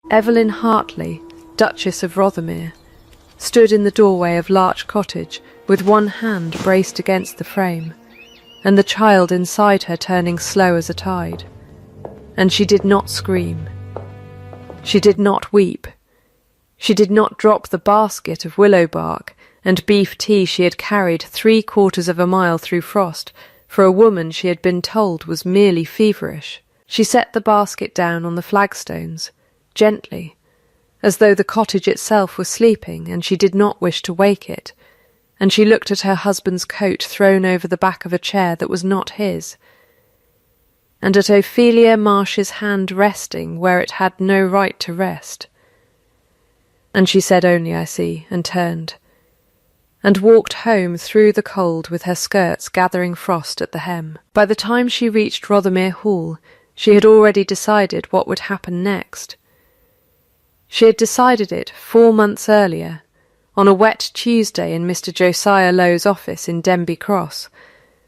Evelyn Hartley, Duchess of Rothermere, stood in the doorway of Larch Cottage with one hand braced against the frame, and the child inside her turning slow as a tide. And she did not scream. She did not weep. She did not drop the basket of willow bark and beef tea she had carried 3/4 of a mile through frost for a woman she had been told was merely feverish. She set the basket down on the flagstones, gently, as though the cottage itself was sleeping and she did not wish to wake it, and she looked at her husband's coat thrown over the back of a chair that was not his, and at Ophelia Marsh's hand resting where it had no right to rest. And she said only, "I see," and turned, and walked home through the cold with her skirts gathering frost at the hem. By the time she reached Rothermere Hall, she had already decided what would happen next. She had decided it 4 months earlier, on a wet Tuesday in Mr. Josiah Lowe's office in Denby Cross,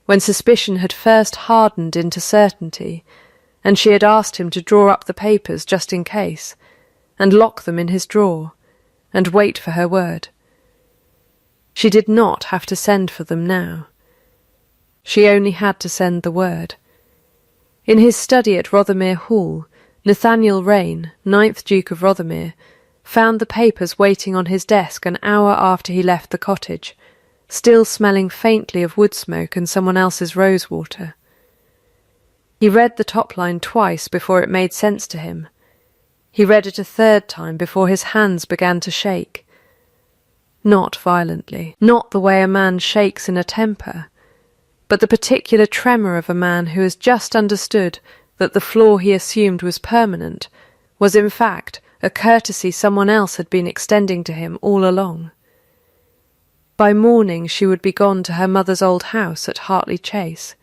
when suspicion had first hardened into certainty, and she had asked him to draw up the papers just in case, and lock them in his drawer, and wait for her word. She did not have to send for them now. She only had to send the word. In his study at Rothermere Hall, Nathaniel Raine, 9th Duke of Rothermere, found the papers waiting on his desk an hour after he left the cottage, still smelling faintly of wood smoke and someone else's rosewater. He read the top line twice before it made sense to him. He read it a third time before his hands began to shake. Not violently, not the way a man shakes in a temper, but the particular tremor of a man who has just understood that the flaw he assumed was permanent was in fact a courtesy someone else had been extending to him all along. By morning she would be gone to her mother's old house at Hartley Chase,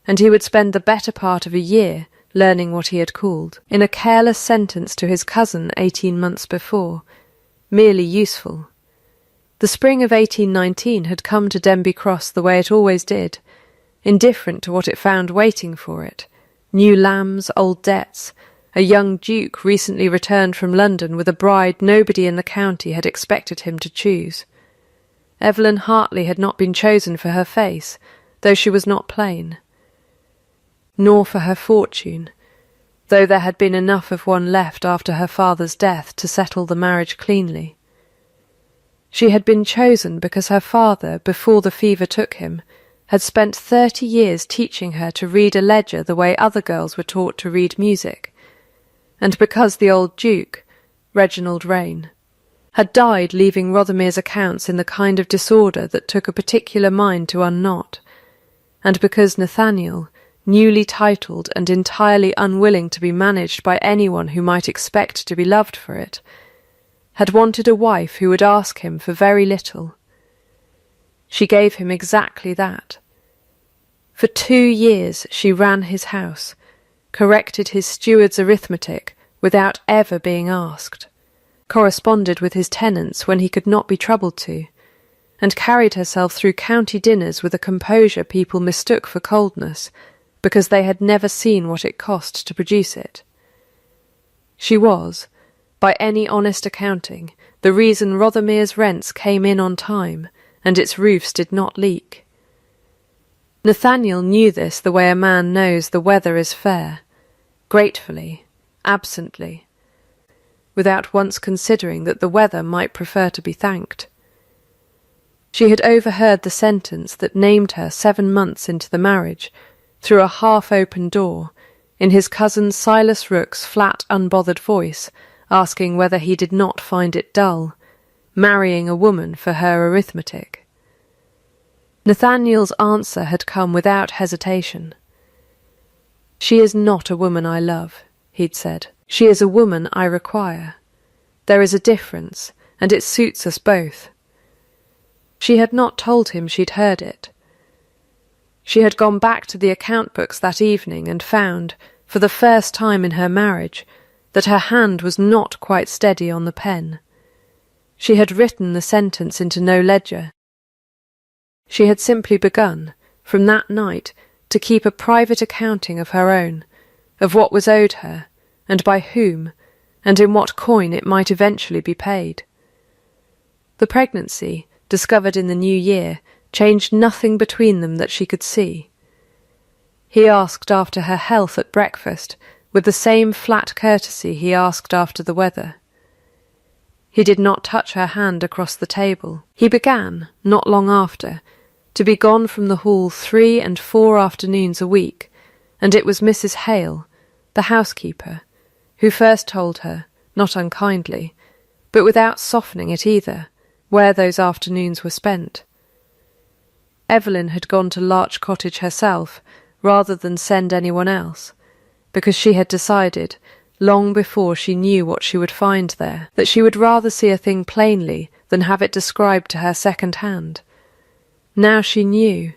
and he would spend the better part of a year learning what he had called, in a careless sentence to his cousin 18 months before, merely useful. The spring of 1819 had come to Denby Cross the way it always did, indifferent to what it found waiting for it. New lambs, old debts, a young duke recently returned from London with a bride nobody in the county had expected him to choose. Evelyn Hartley had not been chosen for her face, though she was not plain, nor for her fortune, though there had been enough of one left after her father's death to settle the marriage cleanly. She had been chosen because her father, before the fever took him, had spent 30 years teaching her to read a ledger the way other girls were taught to read music, and because the old Duke, Reginald Raine, had died leaving Rothermere's accounts in the kind of disorder that took a particular mind to unknot, and because Nathaniel, newly titled and entirely unwilling to be managed by anyone who might expect to be loved for it, had wanted a wife who would ask him for very little. She gave him exactly that. For 2 years she ran his house, corrected his steward's arithmetic without ever being asked, corresponded with his tenants when he could not be troubled to, and carried herself through county dinners with a composure people mistook for coldness, because they had never seen what it cost to produce it. She was, by any honest accounting, the reason Rothermere's rents came in on time and its roofs did not leak. Nathaniel knew this the way a man knows the weather is fair, gratefully, absently, without once considering that the weather might prefer to be thanked. She had overheard the sentence that named her 7 months into the marriage, through a half-open door, in his cousin Silas Rook's flat, unbothered voice, asking whether he did not find it dull, marrying a woman for her arithmetic. Nathaniel's answer had come without hesitation. "She is not a woman I love," he'd said. "She is a woman I require. There is a difference, and it suits us both." She had not told him she'd heard it. She had gone back to the account books that evening and found, for the first time in her marriage, that her hand was not quite steady on the pen. She had written the sentence into no ledger. She had simply begun, from that night, to keep a private accounting of her own, of what was owed her, and by whom, and in what coin it might eventually be paid. The pregnancy, discovered in the new year, changed nothing between them that she could see. He asked after her health at breakfast, with the same flat courtesy he asked after the weather. He did not touch her hand across the table. He began, not long after, to be gone from the hall 3 and 4 afternoons a week, and it was Mrs. Hale, the housekeeper, who first told her, not unkindly, but without softening it either, where those afternoons were spent. Evelyn had gone to Larch Cottage herself, rather than send anyone else, because she had decided, long before she knew what she would find there, that she would rather see a thing plainly than have it described to her second hand. Now she knew.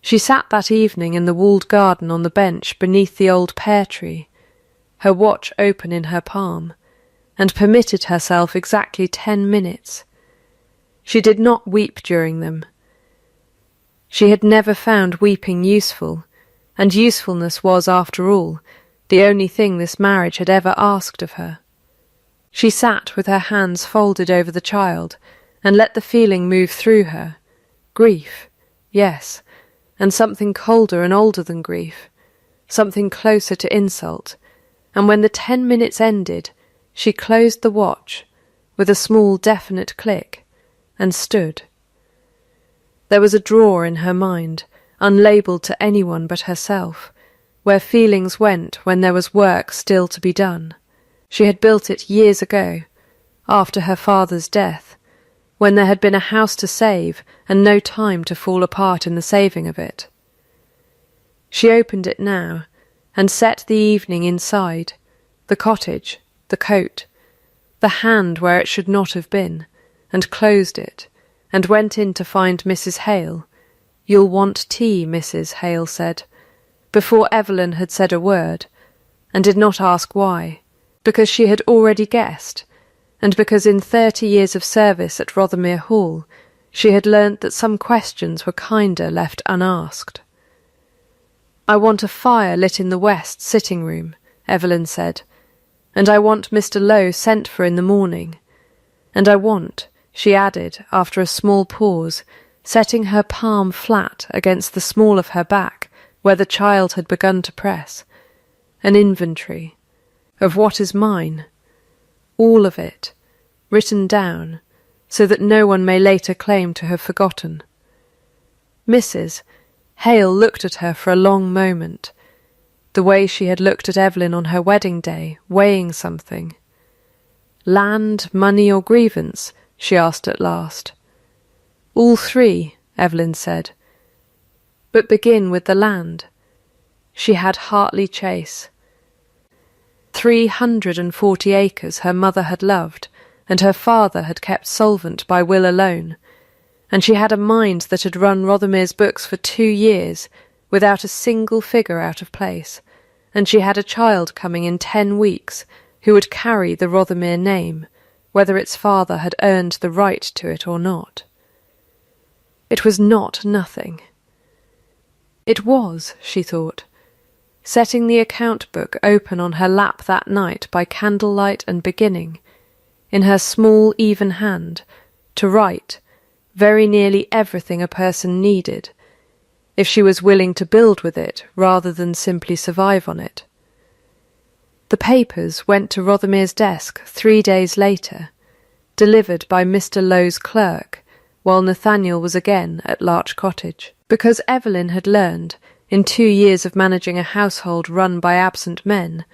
She sat that evening in the walled garden on the bench beneath the old pear tree, her watch open in her palm, and permitted herself exactly 10 minutes. She did not weep during them. She had never found weeping useful, and usefulness was, after all, the only thing this marriage had ever asked of her. She sat with her hands folded over the child, and let the feeling move through her. Grief, yes, and something colder and older than grief, something closer to insult, and when the 10 minutes ended, she closed the watch, with a small definite click, and stood. There was a drawer in her mind, unlabelled to anyone but herself, where feelings went when there was work still to be done. She had built it years ago, after her father's death, when there had been a house to save and no time to fall apart in the saving of it. She opened it now, and set the evening inside, the cottage, the coat, the hand where it should not have been, and closed it, and went in to find Mrs. Hale. "You'll want tea," Mrs. Hale said, before Evelyn had said a word, and did not ask why, because she had already guessed, and because in 30 years of service at Rothermere Hall she had learnt that some questions were kinder left unasked. "I want a fire lit in the west sitting-room," Evelyn said, "and I want Mr. Lowe sent for in the morning, and I want," she added after a small pause, setting her palm flat against the small of her back where the child had begun to press, "an inventory of what is mine, all of it, written down, so that no one may later claim to have forgotten." Mrs. Hale looked at her for a long moment, the way she had looked at Evelyn on her wedding day, weighing something. "Land, money, or grievance?" she asked at last. "All 3, Evelyn said. "But begin with the land." She had Hartley Chase. 340 acres her mother had loved, and her father had kept solvent by will alone, and she had a mind that had run Rothermere's books for 2 years, without a single figure out of place, and she had a child coming in 10 weeks, who would carry the Rothermere name, whether its father had earned the right to it or not. It was not nothing. It was, she thought, setting the account-book open on her lap that night by candlelight and beginning, in her small even hand, to write very nearly everything a person needed, if she was willing to build with it rather than simply survive on it. The papers went to Rothermere's desk 3 days later, delivered by Mr. Lowe's clerk, while Nathaniel was again at Larch Cottage, because Evelyn had learned, in 2 years of managing a household run by absent men,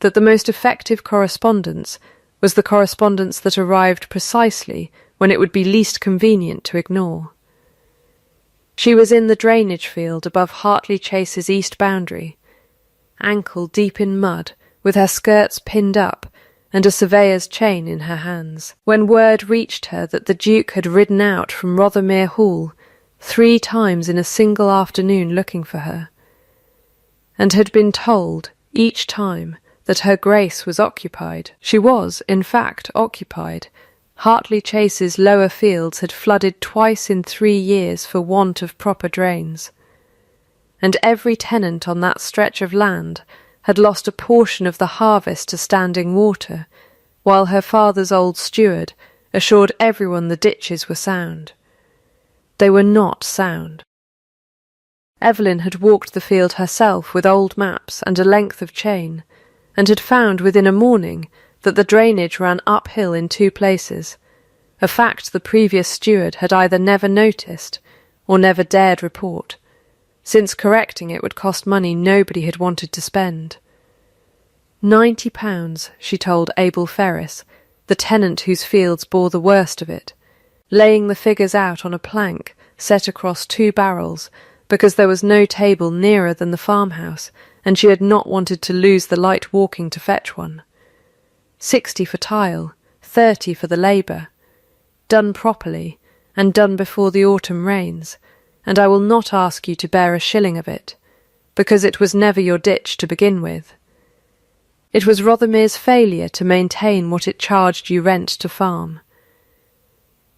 that the most effective correspondence was the correspondence that arrived precisely when it would be least convenient to ignore. She was in the drainage field above Hartley Chase's east boundary, ankle deep in mud, with her skirts pinned up and a surveyor's chain in her hands, when word reached her that the Duke had ridden out from Rothermere Hall 3 times in a single afternoon looking for her, and had been told, each time, that her Grace was occupied. She was, in fact, occupied. Hartley Chase's lower fields had flooded twice in 3 years for want of proper drains, and every tenant on that stretch of land had lost a portion of the harvest to standing water, while her father's old steward assured everyone the ditches were sound. They were not sound. Evelyn had walked the field herself with old maps and a length of chain, and had found within a morning that the drainage ran uphill in 2 places, a fact the previous steward had either never noticed or never dared report, since correcting it would cost money nobody had wanted to spend. £90, she told Abel Ferris, the tenant whose fields bore the worst of it, laying the figures out on a plank set across 2 barrels, because there was no table nearer than the farmhouse, and she had not wanted to lose the light walking to fetch one. 60 for tile, 30 for the labour. Done properly, and done before the autumn rains, and I will not ask you to bear a shilling of it, because it was never your ditch to begin with. It was Rothermere's failure to maintain what it charged you rent to farm.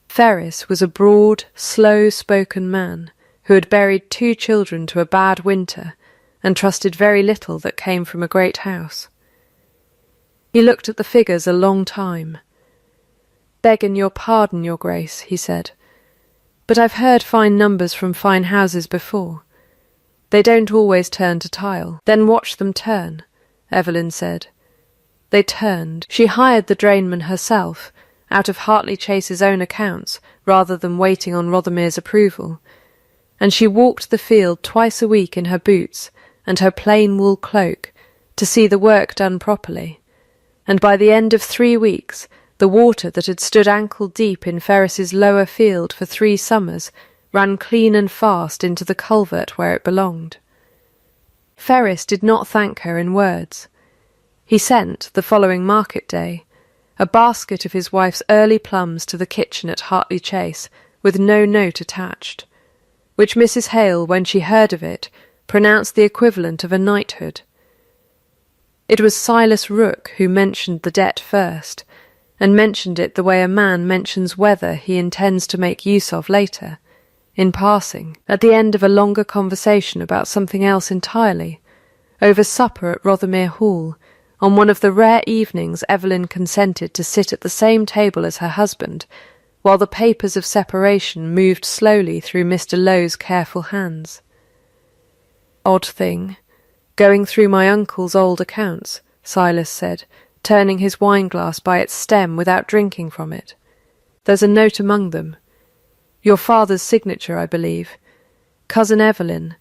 Ferris was a broad, slow-spoken man who had buried 2 children to a bad winter and trusted very little that came from a great house. He looked at the figures a long time. "Begging your pardon, your grace," he said, "but I've heard fine numbers from fine houses before. They don't always turn to tile." "Then watch them turn," Evelyn said. They turned. She hired the drainman herself, out of Hartley Chase's own accounts, rather than waiting on Rothermere's approval, and she walked the field twice a week in her boots and her plain wool cloak to see the work done properly, and by the end of 3 weeks the water that had stood ankle-deep in Ferris's lower field for 3 summers ran clean and fast into the culvert where it belonged. Ferris did not thank her in words. He sent, the following market day, a basket of his wife's early plums to the kitchen at Hartley Chase with no note attached, which Mrs. Hale, when she heard of it, pronounced the equivalent of a knighthood. It was Silas Rooke who mentioned the debt first, and mentioned it the way a man mentions weather he intends to make use of later, in passing, at the end of a longer conversation about something else entirely, over supper at Rothermere Hall, on one of the rare evenings Evelyn consented to sit at the same table as her husband, while the papers of separation moved slowly through Mr. Lowe's careful hands. "Odd thing, going through my uncle's old accounts," Silas said, turning his wine-glass by its stem without drinking from it. "There's a note among them. Your father's signature, I believe. Cousin Evelyn,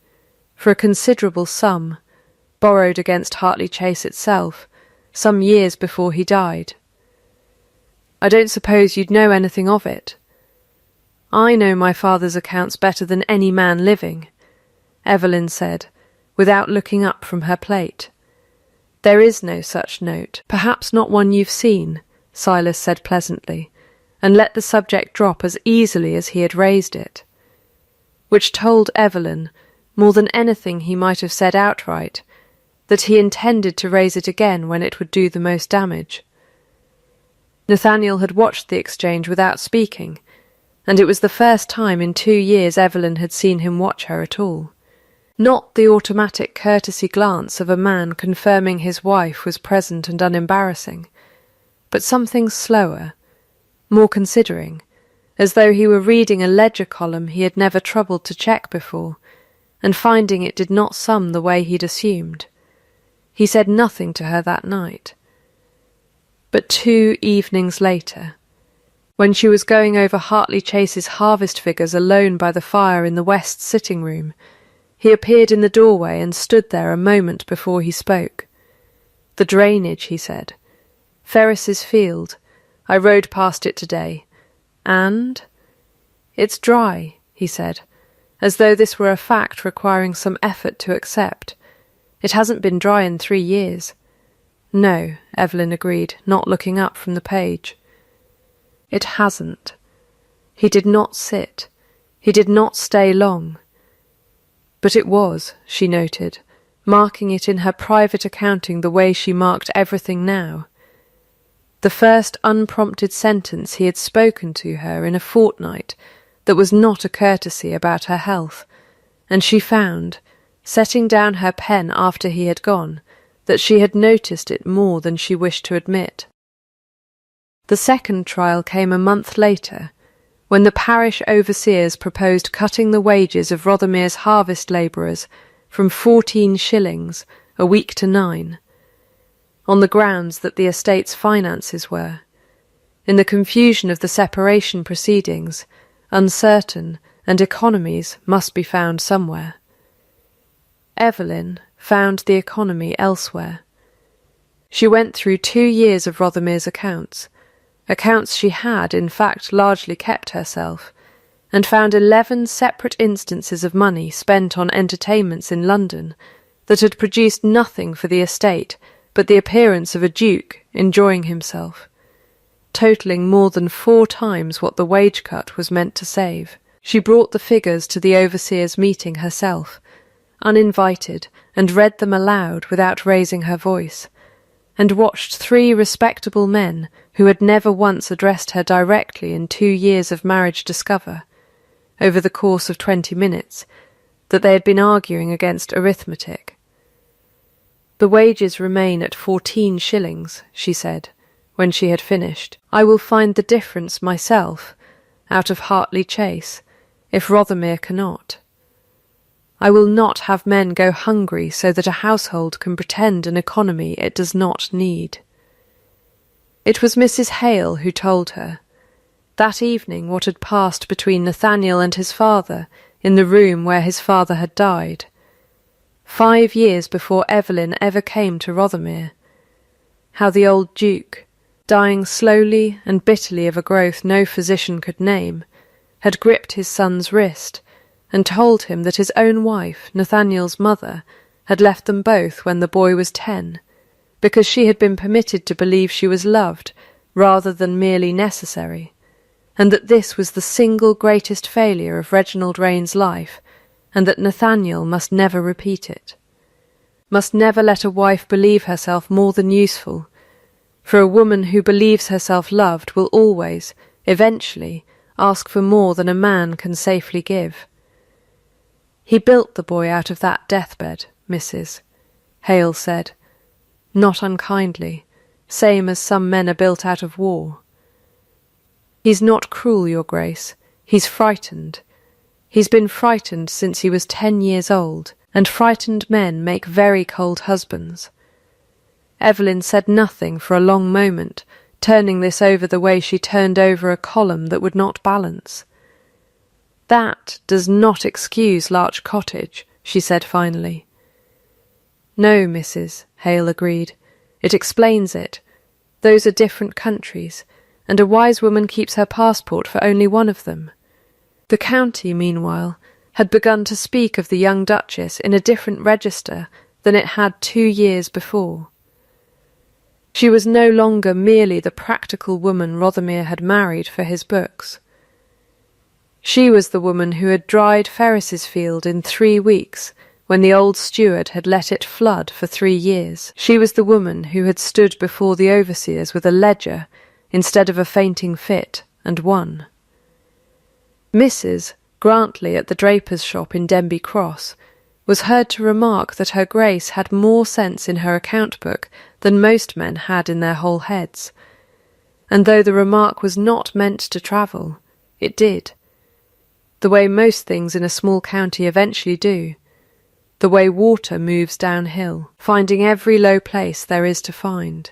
for a considerable sum, borrowed against Hartley Chase itself, some years before he died. I don't suppose you'd know anything of it." "I know my father's accounts better than any man living," Evelyn said, without looking up from her plate. "There is no such note, perhaps not one you've seen," Silas said pleasantly, and let the subject drop as easily as he had raised it, which told Evelyn, more than anything he might have said outright, that he intended to raise it again when it would do the most damage. Nathaniel had watched the exchange without speaking, and it was the first time in 2 years Evelyn had seen him watch her at all. Not the automatic courtesy glance of a man confirming his wife was present and unembarrassing, but something slower, more considering, as though he were reading a ledger column he had never troubled to check before, and finding it did not sum the way he'd assumed. He said nothing to her that night. But 2 evenings later, when she was going over Hartley Chase's harvest figures alone by the fire in the west sitting-room, he appeared in the doorway and stood there a moment before he spoke. "The drainage," he said. "Ferris's field. I rode past it today. And? It's dry," he said, as though this were a fact requiring some effort to accept. "It hasn't been dry in 3 years. "No," Evelyn agreed, not looking up from the page. "It hasn't." He did not sit. He did not stay long. But it was, she noted, marking it in her private accounting the way she marked everything now. The first unprompted sentence he had spoken to her in a fortnight that was not a courtesy about her health, and she found, setting down her pen after he had gone, that she had noticed it more than she wished to admit. The second trial came a month later, when the parish overseers proposed cutting the wages of Rothermere's harvest labourers from 14 shillings a week to 9, on the grounds that the estate's finances were, in the confusion of the separation proceedings, uncertain, and economies must be found somewhere. Evelyn found the economy elsewhere. She went through 2 years of Rothermere's accounts she had, in fact, largely kept herself, and found 11 separate instances of money spent on entertainments in London that had produced nothing for the estate but the appearance of a duke enjoying himself, totalling more than 4 times what the wage cut was meant to save. She brought the figures to the overseers' meeting herself, uninvited, and read them aloud without raising her voice, and watched 3 respectable men who had never once addressed her directly in 2 years of marriage discover, over the course of 20 minutes, that they had been arguing against arithmetic. "The wages remain at 14 shillings, she said, when she had finished. "I will find the difference myself, out of Hartley Chase, if Rothermere cannot. I will not have men go hungry so that a household can pretend an economy it does not need." It was Mrs. Hale who told her, that evening, what had passed between Nathaniel and his father in the room where his father had died, 5 years before Evelyn ever came to Rothermere. How the old Duke, dying slowly and bitterly of a growth no physician could name, had gripped his son's wrist and told him that his own wife, Nathaniel's mother, had left them both when the boy was 10, because she had been permitted to believe she was loved rather than merely necessary, and that this was the single greatest failure of Reginald Rayne's life, and that Nathaniel must never repeat it, must never let a wife believe herself more than useful, for a woman who believes herself loved will always, eventually, ask for more than a man can safely give. "He built the boy out of that deathbed, Mrs." Hale said, not unkindly, same as some men are built out of war. "He's not cruel, your Grace. He's frightened. He's been frightened since he was 10 years old, and frightened men make very cold husbands." Evelyn said nothing for a long moment, turning this over the way she turned over a column that would not balance. "That does not excuse Larch Cottage," she said finally. "No, Mrs." Hale agreed. "It explains it. Those are different countries, and a wise woman keeps her passport for only one of them." The county, meanwhile, had begun to speak of the young Duchess in a different register than it had 2 years before. She was no longer merely the practical woman Rothermere had married for his books. She was the woman who had dried Ferris's field in 3 weeks, when the old steward had let it flood for 3 years. She was the woman who had stood before the overseers with a ledger instead of a fainting fit, and won. Mrs. Grantley at the draper's shop in Denby Cross was heard to remark that her Grace had more sense in her account book than most men had in their whole heads, and though the remark was not meant to travel, it did, the way most things in a small county eventually do, the way water moves downhill, finding every low place there is to find.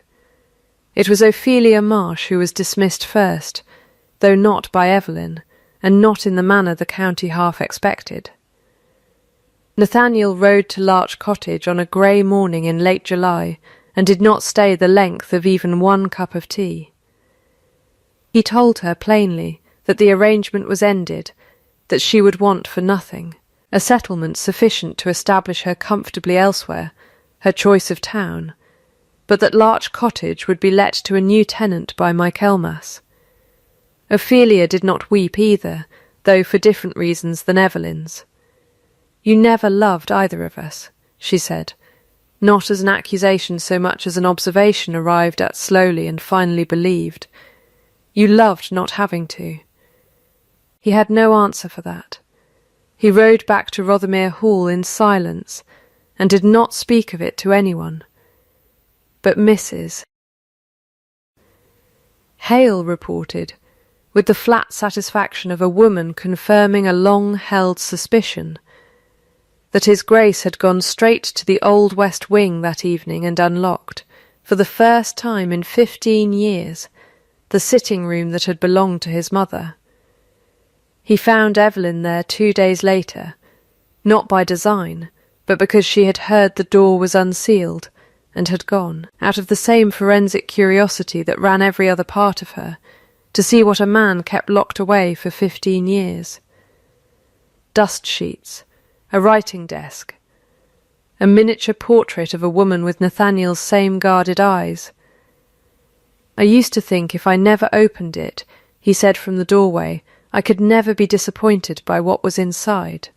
It was Ophelia Marsh who was dismissed first, though not by Evelyn, and not in the manner the county half expected. Nathaniel rode to Larch Cottage on a grey morning in late July, and did not stay the length of even 1 cup of tea. He told her plainly that the arrangement was ended, that she would want for nothing, a settlement sufficient to establish her comfortably elsewhere, her choice of town, but that Larch Cottage would be let to a new tenant by Michaelmas. Ophelia did not weep either, though for different reasons than Evelyn's. "You never loved either of us," she said, not as an accusation so much as an observation arrived at slowly and finally believed. "You loved not having to." He had no answer for that. He rode back to Rothermere Hall in silence, and did not speak of it to anyone, but Mrs. Hale reported, with the flat satisfaction of a woman confirming a long-held suspicion, that His Grace had gone straight to the old West Wing that evening and unlocked, for the first time in 15 years, the sitting room that had belonged to his mother. He found Evelyn there 2 days later, not by design, but because she had heard the door was unsealed and had gone, out of the same forensic curiosity that ran every other part of her, to see what a man kept locked away for 15 years. Dust sheets, a writing desk, a miniature portrait of a woman with Nathaniel's same guarded eyes. I used to think if I never opened it, he said from the doorway, I could never be disappointed by what was inside.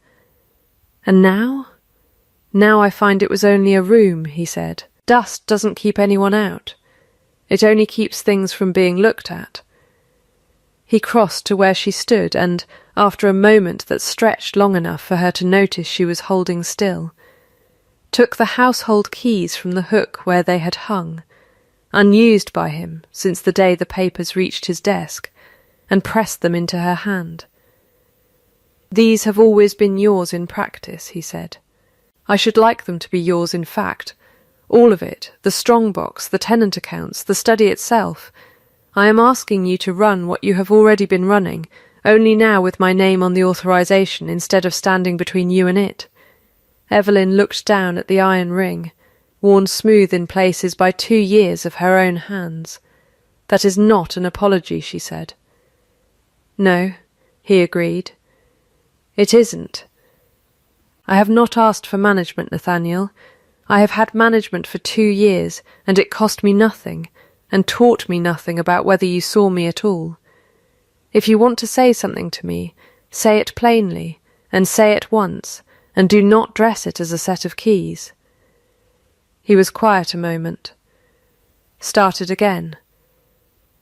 And now? Now I find it was only a room, he said. Dust doesn't keep anyone out. It only keeps things from being looked at. He crossed to where she stood and, after a moment that stretched long enough for her to notice she was holding still, took the household keys from the hook where they had hung, unused by him since the day the papers reached his desk, and pressed them into her hand. These have always been yours in practice, he said. I should like them to be yours in fact. All of it, the strong box, the tenant accounts, the study itself. I am asking you to run what you have already been running, only now with my name on the authorization instead of standing between you and it. Evelyn looked down at the iron ring, worn smooth in places by 2 years of her own hands. That is not an apology, she said. No, he agreed. It isn't. I have not asked for management, Nathaniel. I have had management for 2 years, and it cost me nothing, and taught me nothing about whether you saw me at all. If you want to say something to me, say it plainly, and say it once, and do not dress it as a set of keys. He was quiet a moment. Started again.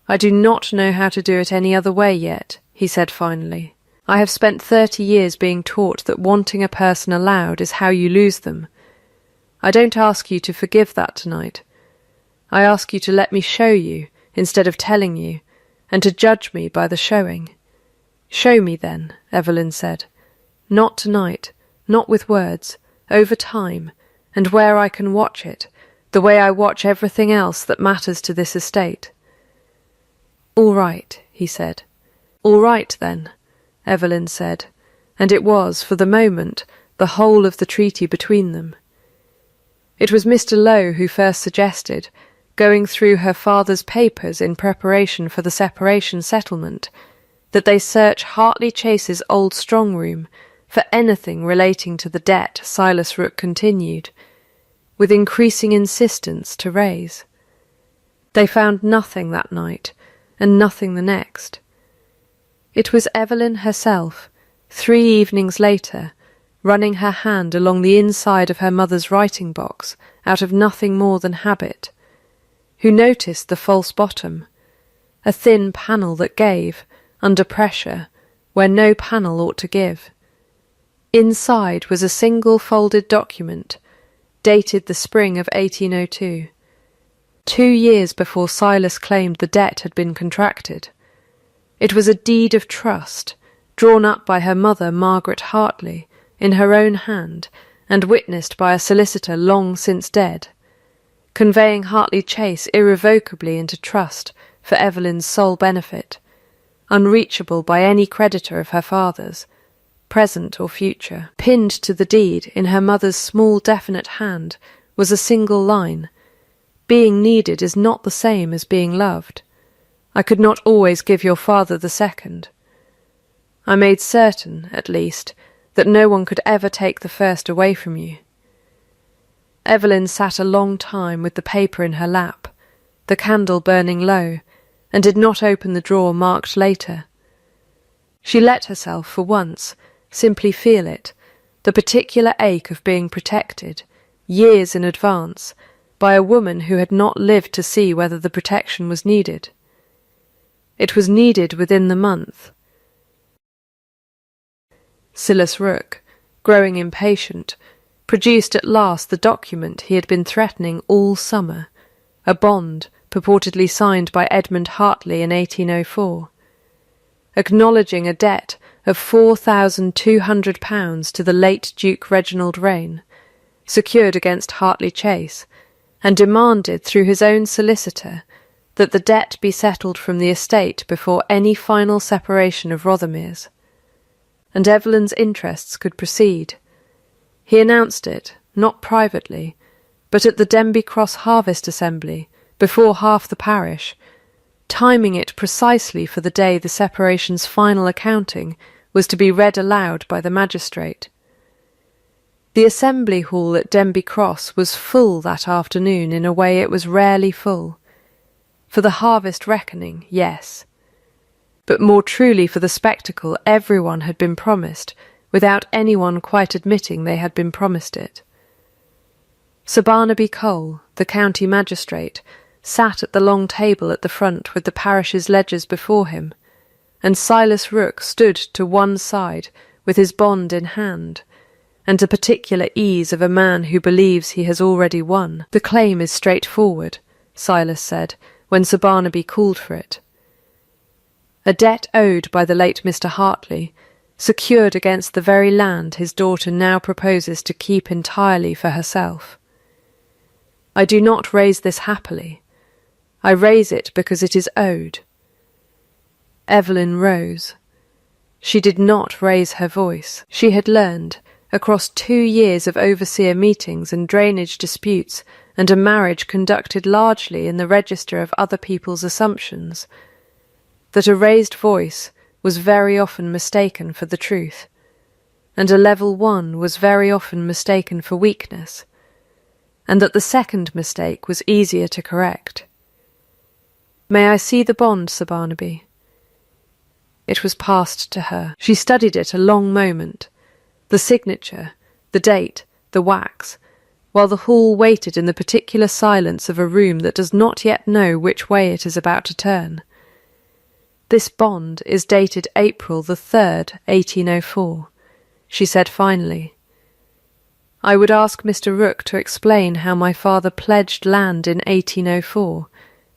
I do not know how to do it any other way yet, he said finally. I have spent 30 years being taught that wanting a person allowed is how you lose them. I don't ask you to forgive that tonight. I ask you to let me show you, instead of telling you, and to judge me by the showing. Show me then, Evelyn said. Not tonight, not with words, over time, and where I can watch it, the way I watch everything else that matters to this estate. All right, he said. All right, then, Evelyn said, and it was, for the moment, the whole of the treaty between them. It was Mr. Lowe who first suggested, going through her father's papers in preparation for the separation settlement, that they search Hartley Chase's old strong-room for anything relating to the debt Silas Rook continued, with increasing insistence to raise. They found nothing that night, and nothing the next. It was Evelyn herself, 3 evenings later, running her hand along the inside of her mother's writing box out of nothing more than habit, who noticed the false bottom, a thin panel that gave, under pressure, where no panel ought to give. Inside was a single folded document, dated the spring of 1802, 2 years before Silas claimed the debt had been contracted. It was a deed of trust, drawn up by her mother, Margaret Hartley, in her own hand, and witnessed by a solicitor long since dead, conveying Hartley Chase irrevocably into trust for Evelyn's sole benefit, unreachable by any creditor of her father's, present or future. Pinned to the deed in her mother's small definite hand was a single line, "Being needed is not the same as being loved. I could not always give your father the second. I made certain, at least, that no one could ever take the first away from you." Evelyn sat a long time with the paper in her lap, the candle burning low, and did not open the drawer marked later. She let herself, for once, simply feel it, the particular ache of being protected, years in advance, by a woman who had not lived to see whether the protection was needed. It was needed within the month. Silas Rook, growing impatient, produced at last the document he had been threatening all summer, a bond purportedly signed by Edmund Hartley in 1804, acknowledging a debt of £4,200 to the late Duke Reginald Rane, secured against Hartley Chase, and demanded through his own solicitor that the debt be settled from the estate before any final separation of Rothermere's, and Evelyn's interests could proceed. He announced it, not privately, but at the Denby Cross Harvest Assembly, before half the parish, timing it precisely for the day the separation's final accounting was to be read aloud by the magistrate. The assembly hall at Denby Cross was full that afternoon in a way it was rarely full. For the harvest reckoning, yes, but more truly for the spectacle everyone had been promised, without anyone quite admitting they had been promised it. Sir Barnaby Cole, the county magistrate, sat at the long table at the front with the parish's ledgers before him, and Silas Rooke stood to one side with his bond in hand, and the particular ease of a man who believes he has already won. "The claim is straightforward," Silas said, when Sir Barnaby called for it. "A debt owed by the late Mr. Hartley, secured against the very land his daughter now proposes to keep entirely for herself. I do not raise this happily. I raise it because it is owed." Evelyn rose. She did not raise her voice. She had learned, across 2 years of overseer meetings and drainage disputes, and a marriage conducted largely in the register of other people's assumptions, that a raised voice was very often mistaken for the truth, and a level one was very often mistaken for weakness, and that the second mistake was easier to correct. "May I see the bond, Sir Barnaby?" It was passed to her. She studied it a long moment, the signature, the date, the wax, while the hall waited in the particular silence of a room that does not yet know which way it is about to turn. "This bond is dated April the 3rd, 1804, she said finally. "I would ask Mr. Rooke to explain how my father pledged land in 1804,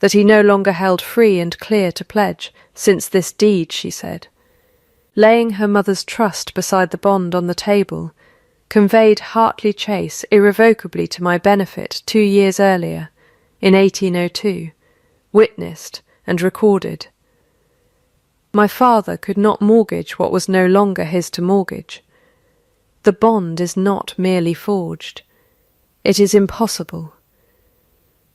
that he no longer held free and clear to pledge, since this deed," she said, laying her mother's trust beside the bond on the table, "conveyed Hartley Chase irrevocably to my benefit 2 years earlier, in 1802, witnessed and recorded. My father could not mortgage what was no longer his to mortgage. The bond is not merely forged. It is impossible."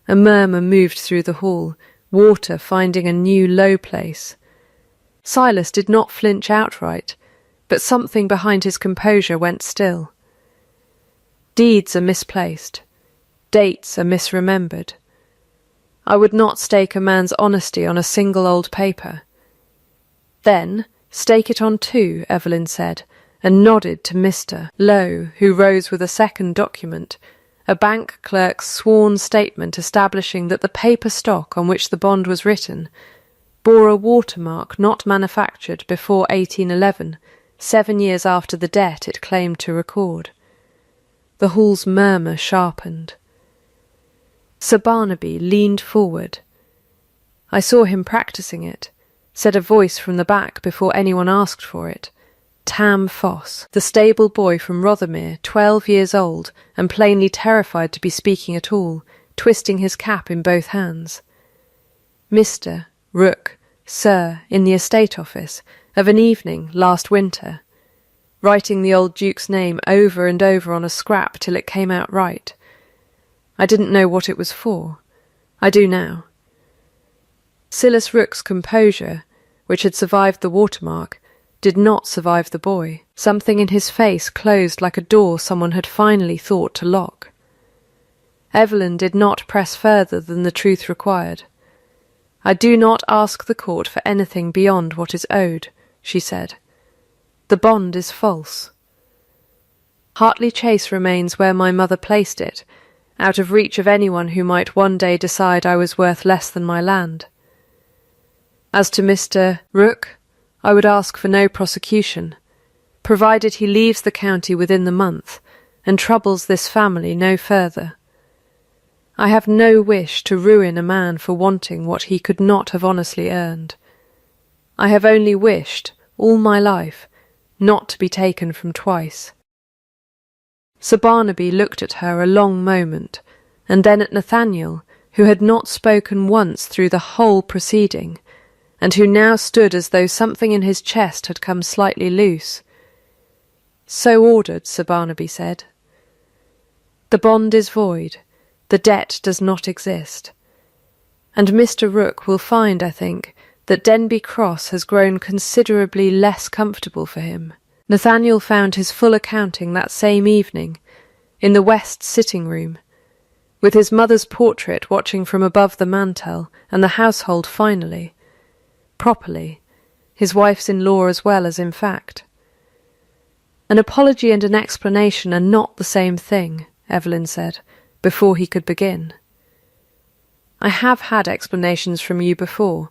A murmur moved through the hall, water finding a new low place. Silas did not flinch outright, but something behind his composure went still. Deeds are misplaced. Dates are misremembered. I would not stake a man's honesty on a single old paper. "Then stake it on 2, Evelyn said, and nodded to Mr. Lowe, who rose with a second document, a bank clerk's sworn statement establishing that the paper stock on which the bond was written bore a watermark not manufactured before 1811, 7 years after the debt it claimed to record. The hall's murmur sharpened. Sir Barnaby leaned forward. "I saw him practising it," said a voice from the back before anyone asked for it. Tam Foss, the stable boy from Rothermere, 12 years old, and plainly terrified to be speaking at all, twisting his cap in both hands. Mr. Rooke, Sir, in the estate office, of an evening last winter, writing the old Duke's name over and over on a scrap till it came out right. I didn't know what it was for. I do now. Silas Rooke's composure, which had survived the watermark, did not survive the boy. Something in his face closed like a door someone had finally thought to lock. Evelyn did not press further than the truth required. "I do not ask the court for anything beyond what is owed," she said. "The bond is false. Hartley Chase remains where my mother placed it, out of reach of anyone who might one day decide I was worth less than my land. As to Mr. Rooke, I would ask for no prosecution, provided he leaves the county within the month and troubles this family no further. I have no wish to ruin a man for wanting what he could not have honestly earned. I have only wished, all my life, not to be taken from twice. Sir Barnaby looked at her a long moment, and then at Nathaniel, who had not spoken once through the whole proceeding, and who now stood as though something in his chest had come slightly loose. "So ordered," Sir Barnaby said. "The bond is void. The debt does not exist. And Mr. Rook will find, I think, that Denby Cross has grown considerably less comfortable for him." Nathaniel found his full accounting that same evening, in the west sitting-room, with his mother's portrait watching from above the mantel, and the household finally, properly, his wife's-in-law as well as in fact. "An apology and an explanation are not the same thing," Evelyn said, before he could begin. "I have had explanations from you before,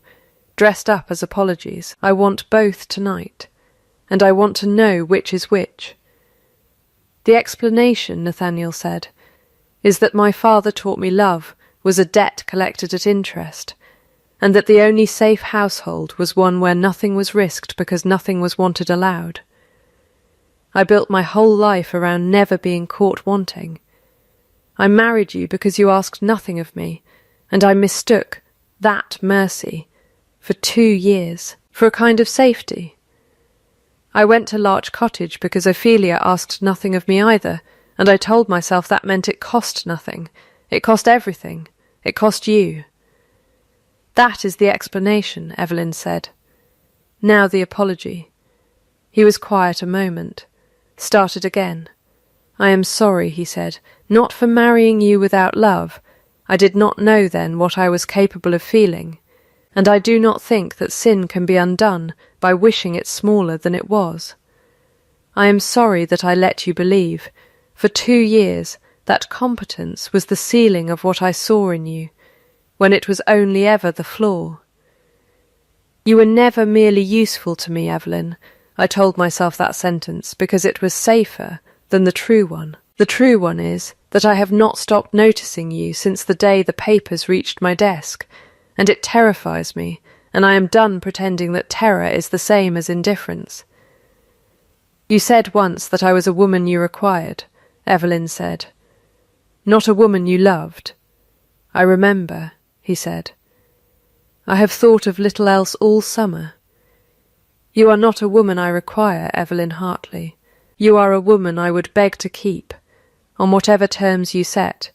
dressed up as apologies. I want both tonight, and I want to know which is which." "The explanation," Nathaniel said, "is that my father taught me love was a debt collected at interest, and that the only safe household was one where nothing was risked because nothing was wanted aloud. I built my whole life around never being caught wanting. I married you because you asked nothing of me, and I mistook that mercy for 2 years, for a kind of safety. I went to Larch Cottage because Ophelia asked nothing of me either, and I told myself that meant it cost nothing. It cost everything. It cost you." "That is the explanation," Evelyn said. "Now the apology." He was quiet a moment, started again. "I am sorry," he said, "not for marrying you without love. I did not know then what I was capable of feeling, and I do not think that sin can be undone by wishing it smaller than it was. I am sorry that I let you believe, for 2 years, that competence was the ceiling of what I saw in you, when it was only ever the floor. You were never merely useful to me, Evelyn. I told myself that sentence because it was safer than the true one. The true one is that I have not stopped noticing you since the day the papers reached my desk, and it terrifies me, and I am done pretending that terror is the same as indifference." "You said once that I was a woman you required," Evelyn said. "Not a woman you loved." "I remember," he said. "I have thought of little else all summer." "You are not a woman I require, Evelyn Hartley. You are a woman I would beg to keep, on whatever terms you set,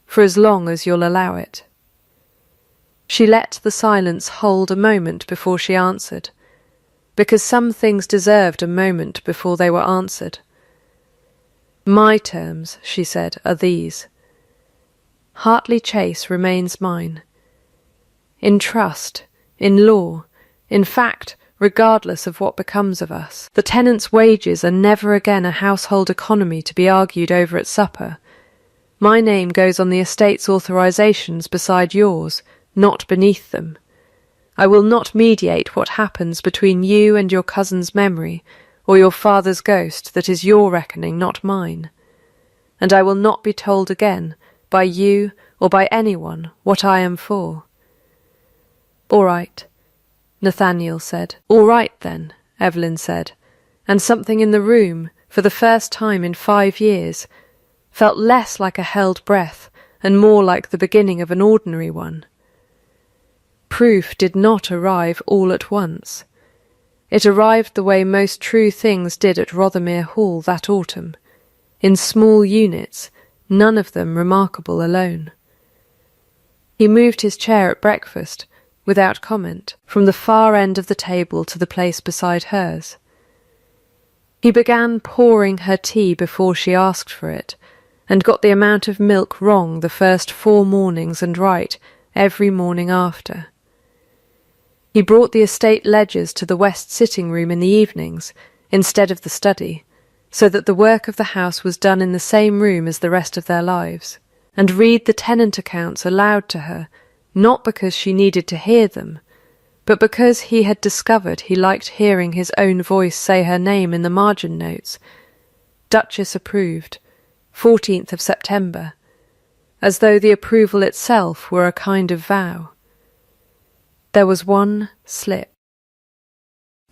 for as long as you'll allow it." She let the silence hold a moment before she answered, because some things deserved a moment before they were answered. "My terms," she said, "are these. Hartley Chase remains mine. In trust, in law, in fact, regardless of what becomes of us. The tenant's wages are never again a household economy to be argued over at supper. My name goes on the estate's authorisations beside yours, not beneath them. I will not mediate what happens between you and your cousin's memory, or your father's ghost that is your reckoning, not mine. And I will not be told again, by you or by anyone, what I am for." "All right," Nathaniel said. "All right, then," Evelyn said, and something in the room, for the first time in 5 years, felt less like a held breath and more like the beginning of an ordinary one. Proof did not arrive all at once. It arrived the way most true things did at Rothermere Hall that autumn, in small units, none of them remarkable alone. He moved his chair at breakfast, without comment, from the far end of the table to the place beside hers. He began pouring her tea before she asked for it, and got the amount of milk wrong the first 4 mornings and right every morning after. He brought the estate ledgers to the west sitting-room in the evenings, instead of the study, so that the work of the house was done in the same room as the rest of their lives, and read the tenant accounts aloud to her, not because she needed to hear them, but because he had discovered he liked hearing his own voice say her name in the margin notes. Duchess approved, 14th of September, as though the approval itself were a kind of vow. There was one slip.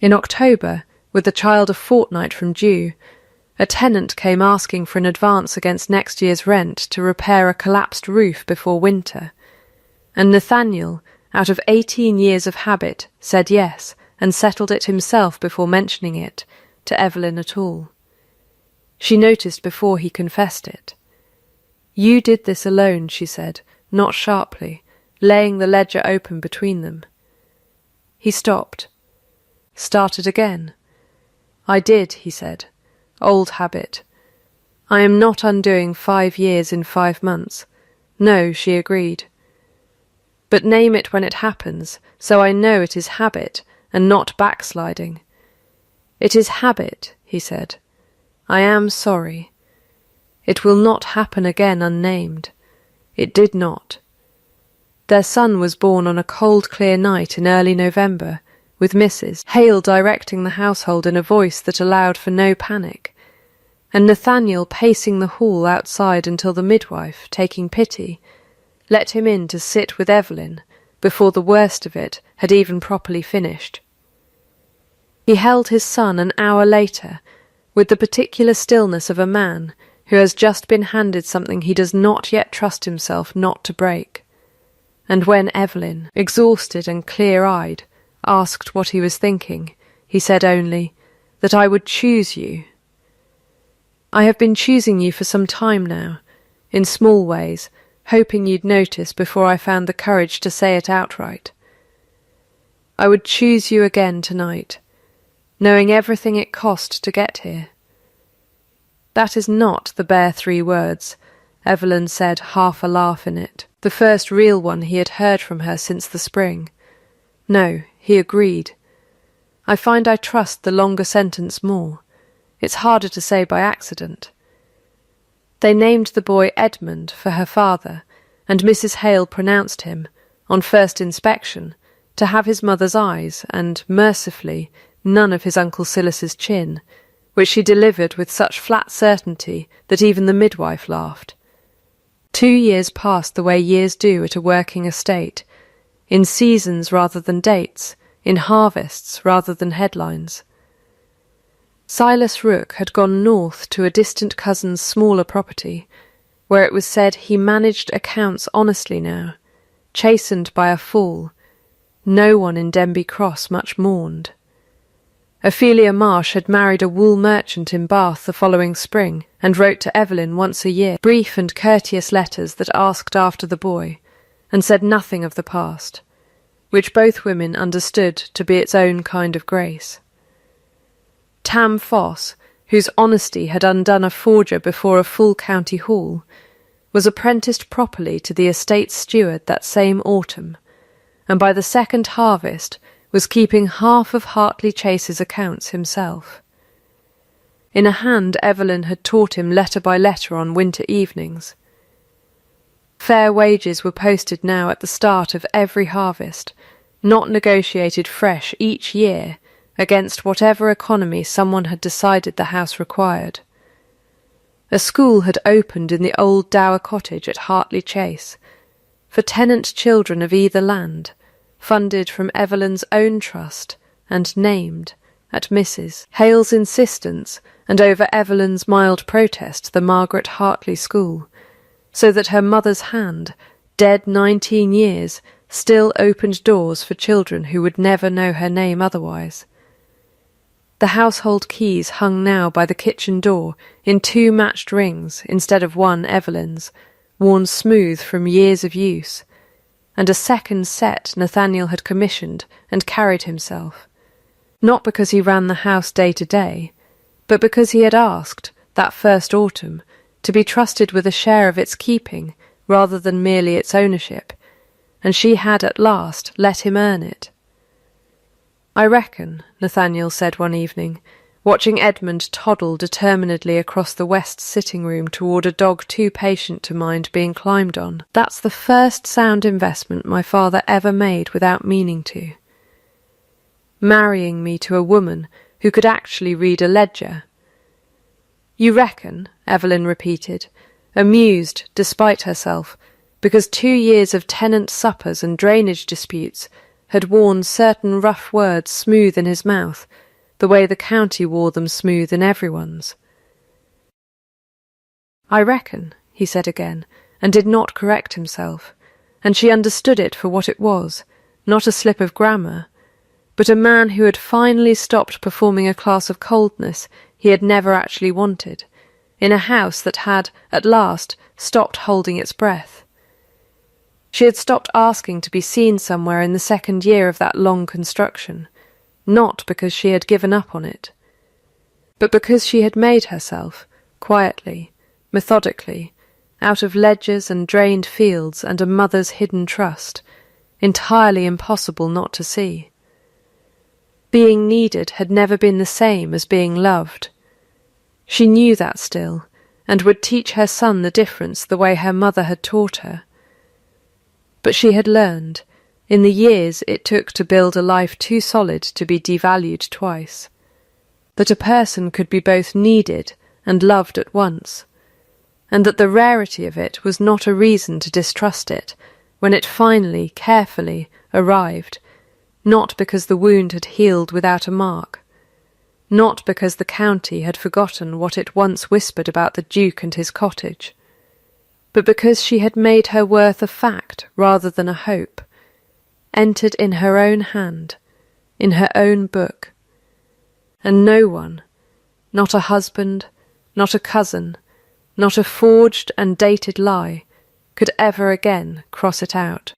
In October, with the child a fortnight from due, a tenant came asking for an advance against next year's rent to repair a collapsed roof before winter, and Nathaniel, out of 18 years of habit, said yes and settled it himself before mentioning it to Evelyn at all. She noticed before he confessed it. "You did this alone," she said, not sharply, laying the ledger open between them. He stopped. Started again. "I did," he said. "Old habit. I am not undoing 5 years in 5 months. No," she agreed. "But name it when it happens, so I know it is habit and not backsliding." "It is habit," he said. "I am sorry. It will not happen again unnamed." It did not. Their son was born on a cold, clear night in early November, with Mrs. Heir directing the household in a voice that allowed for no panic, and Nathaniel pacing the hall outside until the midwife, taking pity, let him in to sit with Evelyn before the worst of it had even properly finished. He held his son an hour later with the particular stillness of a man who has just been handed something he does not yet trust himself not to break. And when Evelyn, exhausted and clear-eyed, asked what he was thinking, he said only, "That I would choose you." "I have been choosing you for some time now, in small ways, hoping you'd notice before I found the courage to say it outright. I would choose you again tonight, knowing everything it cost to get here." "That is not the bare 3 words," Evelyn said, half a laugh in it, the first real one he had heard from her since the spring. "No," he agreed. "I find I trust the longer sentence more. It's harder to say by accident." They named the boy Edmund for her father, and Mrs. Heir pronounced him, on first inspection, to have his mother's eyes and, mercifully, none of his Uncle Silas's chin, which she delivered with such flat certainty that even the midwife laughed. 2 years passed the way years do at a working estate, in seasons rather than dates, in harvests rather than headlines. Silas Rook had gone north to a distant cousin's smaller property, where it was said he managed accounts honestly now, chastened by a fall. No one in Denby Cross much mourned. Ophelia Marsh had married a wool merchant in Bath the following spring, and wrote to Evelyn once a year, brief and courteous letters that asked after the boy, and said nothing of the past, which both women understood to be its own kind of grace. Tam Foss, whose honesty had undone a forger before a full county hall, was apprenticed properly to the estate's steward that same autumn, and by the second harvest was keeping half of Hartley Chase's accounts himself. In a hand Evelyn had taught him letter by letter on winter evenings. Fair wages were posted now at the start of every harvest, not negotiated fresh each year against whatever economy someone had decided the house required. A school had opened in the old dower cottage at Hartley Chase, for tenant children of either land, funded from Evelyn's own trust and named, at Mrs. Heir's insistence and over Evelyn's mild protest, the Margaret Hartley School, so that her mother's hand, dead 19 years, still opened doors for children who would never know her name otherwise. The household keys hung now by the kitchen door in 2 matched rings instead of 1 Evelyn's, worn smooth from years of use, and a second set Nathaniel had commissioned and carried himself, not because he ran the house day to day, but because he had asked, that first autumn, to be trusted with a share of its keeping rather than merely its ownership, and she had at last let him earn it. "I reckon," Nathaniel said one evening, watching Edmund toddle determinedly across the west sitting-room toward a dog too patient to mind being climbed on, "that's the first sound investment my father ever made without meaning to. Marrying me to a woman who could actually read a ledger." "You reckon?" Evelyn repeated, amused despite herself, because 2 years of tenant suppers and drainage disputes had worn certain rough words smooth in his mouth, the way the county wore them smooth in everyone's. "I reckon," he said again, and did not correct himself, and she understood it for what it was, not a slip of grammar, but a man who had finally stopped performing a class of coldness he had never actually wanted, in a house that had, at last, stopped holding its breath. She had stopped asking to be seen somewhere in the 2nd year of that long construction, not because she had given up on it, but because she had made herself, quietly, methodically, out of ledgers and drained fields and a mother's hidden trust, entirely impossible not to see. Being needed had never been the same as being loved. She knew that still, and would teach her son the difference the way her mother had taught her. But she had learned, in the years it took to build a life too solid to be devalued twice, that a person could be both needed and loved at once, and that the rarity of it was not a reason to distrust it when it finally, carefully, arrived, not because the wound had healed without a mark, not because the county had forgotten what it once whispered about the Duke and his cottage, but because she had made her worth a fact rather than a hope, entered in her own hand, in her own book, and no one, not a husband, not a cousin, not a forged and dated lie, could ever again cross it out.